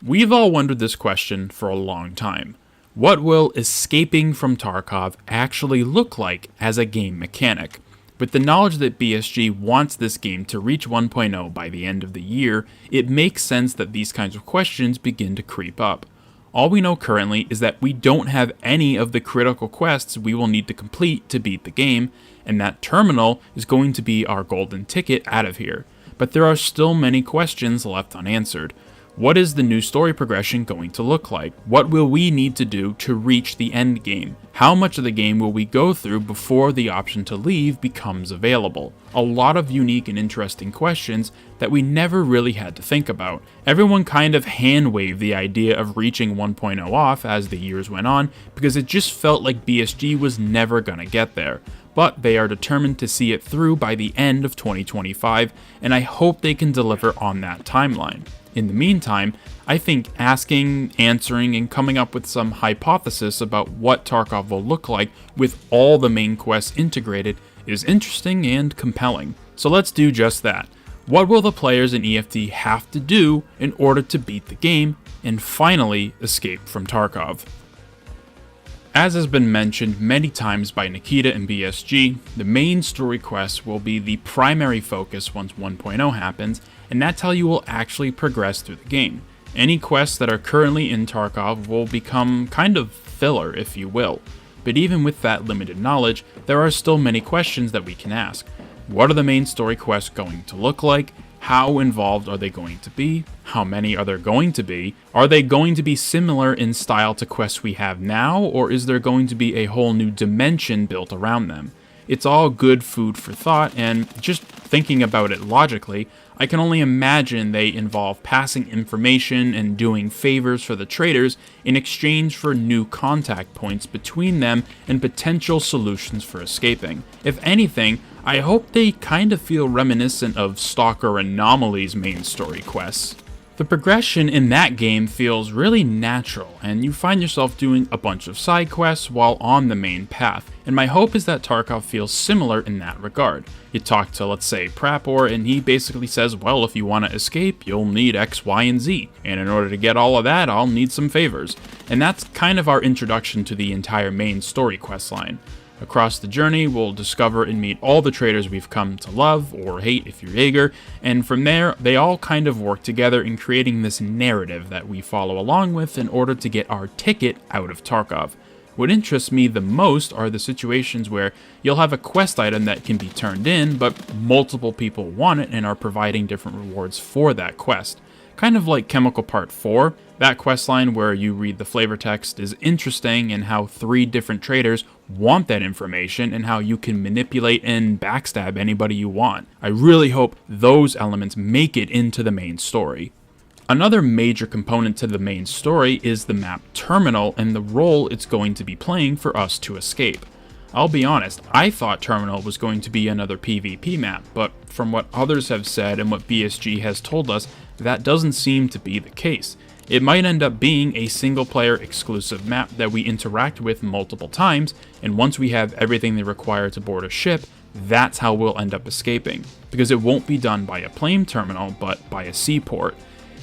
We've all wondered this question for a long time. What will escaping from Tarkov actually look like as a game mechanic? With the knowledge that BSG wants this game to reach 1.0 by the end of the year, it makes sense that these kinds of questions begin to creep up. All we know currently is that we don't have any of the critical quests we will need to complete to beat the game, and that Terminal is going to be our golden ticket out of here. But there are still many questions left unanswered. What is the new story progression going to look like? What will we need to do to reach the end game? How much of the game will we go through before the option to leave becomes available? A lot of unique and interesting questions that we never really had to think about. Everyone kind of hand-waved the idea of reaching 1.0 off as the years went on because it just felt like BSG was never gonna get there. But they are determined to see it through by the end of 2025, and I hope they can deliver on that timeline. In the meantime, I think asking, answering, and coming up with some hypothesis about what Tarkov will look like with all the main quests integrated is interesting and compelling. So let's do just that. What will the players in EFT have to do in order to beat the game and finally escape from Tarkov? As has been mentioned many times by Nikita and BSG, the main story quests will be the primary focus once 1.0 happens, and that's how you will actually progress through the game. Any quests that are currently in Tarkov will become kind of filler, if you will. But even with that limited knowledge, there are still many questions that we can ask. What are the main story quests going to look like? How involved are they going to be? How many are there going to be? Are they going to be similar in style to quests we have now, or is there going to be a whole new dimension built around them? It's all good food for thought, and just thinking about it logically, I can only imagine they involve passing information and doing favors for the traders in exchange for new contact points between them and potential solutions for escaping. If anything, I hope they kind of feel reminiscent of Stalker Anomaly's main story quests. The progression in that game feels really natural, and you find yourself doing a bunch of side quests while on the main path, and my hope is that Tarkov feels similar in that regard. You talk to, let's say, Prapor, and he basically says, well, if you want to escape, you'll need X, Y, and Z, and in order to get all of that, I'll need some favors. And that's kind of our introduction to the entire main story questline. Across the journey, we'll discover and meet all the traders we've come to love, or hate if you're Jaeger, and from there, they all kind of work together in creating this narrative that we follow along with in order to get our ticket out of Tarkov. What interests me the most are the situations where you'll have a quest item that can be turned in, but multiple people want it and are providing different rewards for that quest. Kind of like Chemical Part 4, that questline where you read the flavor text is interesting in how 3 different traders want that information and how you can manipulate and backstab anybody you want. I really hope those elements make it into the main story. Another major component to the main story is the map Terminal and the role it's going to be playing for us to escape. I'll be honest, I thought Terminal was going to be another PvP map, but from what others have said and what BSG has told us, that doesn't seem to be the case. It might end up being a single-player exclusive map that we interact with multiple times, and once we have everything they require to board a ship, that's how we'll end up escaping, because it won't be done by a plane terminal, but by a seaport.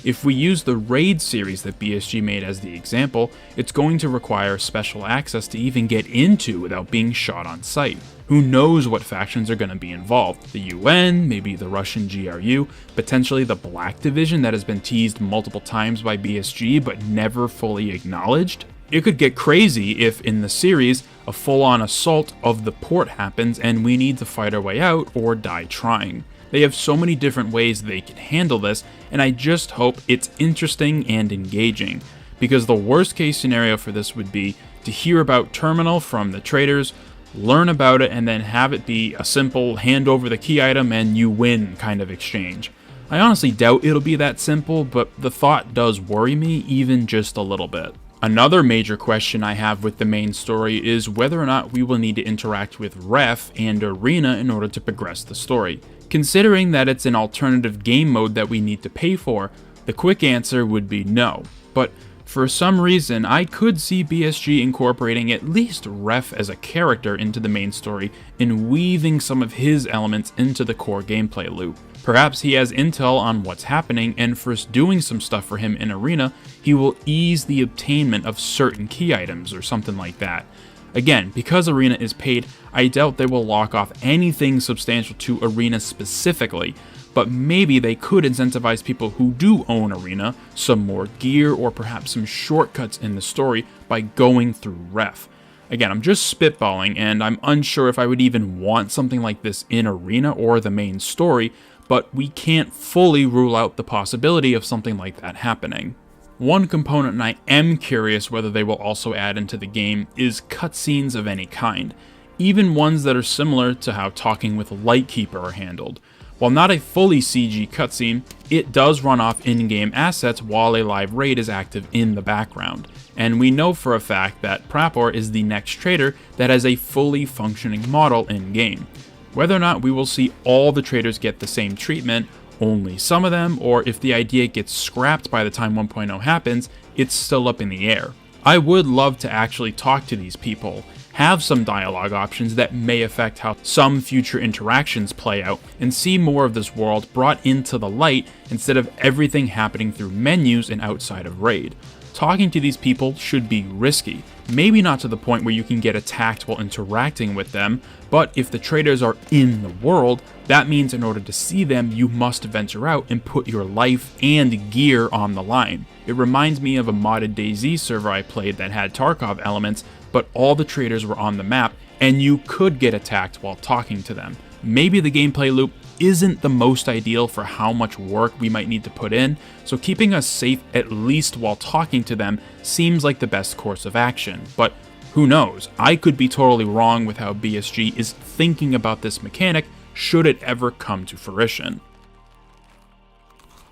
If we use the raid series that BSG made as the example, it's going to require special access to even get into without being shot on sight. Who knows what factions are going to be involved? The UN, maybe the Russian GRU, potentially the Black Division that has been teased multiple times by BSG but never fully acknowledged? It could get crazy if, in the series, a full-on assault of the port happens and we need to fight our way out or die trying. They have so many different ways they can handle this, and I just hope it's interesting and engaging, because the worst case scenario for this would be to hear about Terminal from the traders, learn about it, and then have it be a simple hand over the key item and you win kind of exchange. I honestly doubt it'll be that simple, but the thought does worry me even just a little bit. Another major question I have with the main story is whether or not we will need to interact with Ref and Arena in order to progress the story. Considering that it's an alternative game mode that we need to pay for, the quick answer would be no. But for some reason, I could see BSG incorporating at least Ref as a character into the main story and weaving some of his elements into the core gameplay loop. Perhaps he has intel on what's happening, and first doing some stuff for him in Arena, he will ease the obtainment of certain key items or something like that. Again, because Arena is paid, I doubt they will lock off anything substantial to Arena specifically, but maybe they could incentivize people who do own Arena some more gear or perhaps some shortcuts in the story by going through Ref. Again, I'm just spitballing, and I'm unsure if I would even want something like this in Arena or the main story, but we can't fully rule out the possibility of something like that happening. One component I am curious whether they will also add into the game is cutscenes of any kind, even ones that are similar to how talking with Lightkeeper are handled. While not a fully CG cutscene, it does run off in-game assets while a live raid is active in the background, and we know for a fact that Prapor is the next trader that has a fully functioning model in-game. Whether or not we will see all the traders get the same treatment, only some of them, or if the idea gets scrapped by the time 1.0 happens, it's still up in the air. I would love to actually talk to these people, have some dialogue options that may affect how some future interactions play out, and see more of this world brought into the light instead of everything happening through menus and outside of raid. Talking to these people should be risky, maybe not to the point where you can get attacked while interacting with them, but if the traders are in the world, that means in order to see them, you must venture out and put your life and gear on the line. It reminds me of a modded DayZ server I played that had Tarkov elements, but all the traders were on the map, and you could get attacked while talking to them. Maybe the gameplay loop isn't the most ideal for how much work we might need to put in, so keeping us safe at least while talking to them seems like the best course of action. But who knows, I could be totally wrong with how BSG is thinking about this mechanic should it ever come to fruition.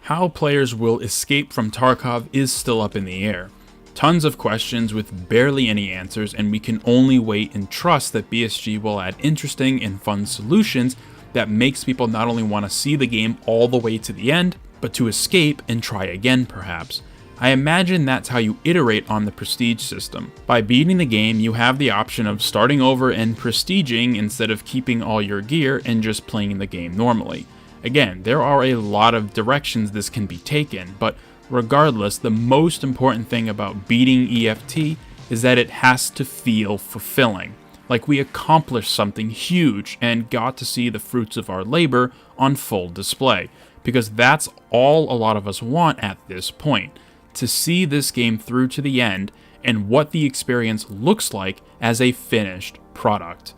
How players will escape from Tarkov is still up in the air. Tons of questions with barely any answers, and we can only wait and trust that BSG will add interesting and fun solutions that makes people not only want to see the game all the way to the end, but to escape and try again perhaps. I imagine that's how you iterate on the prestige system. By beating the game, you have the option of starting over and prestiging instead of keeping all your gear and just playing the game normally. Again, there are a lot of directions this can be taken, but regardless, the most important thing about beating EFT is that it has to feel fulfilling. Like we accomplished something huge and got to see the fruits of our labor on full display, because that's all a lot of us want at this point, to see this game through to the end and what the experience looks like as a finished product.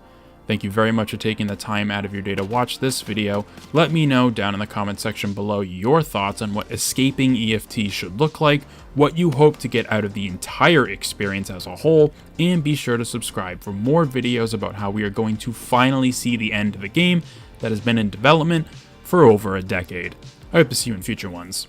Thank you very much for taking the time out of your day to watch this video. Let me know down in the comment section below your thoughts on what escaping EFT should look like, what you hope to get out of the entire experience as a whole, and be sure to subscribe for more videos about how we are going to finally see the end of a game that has been in development for over a decade. I hope to see you in future ones.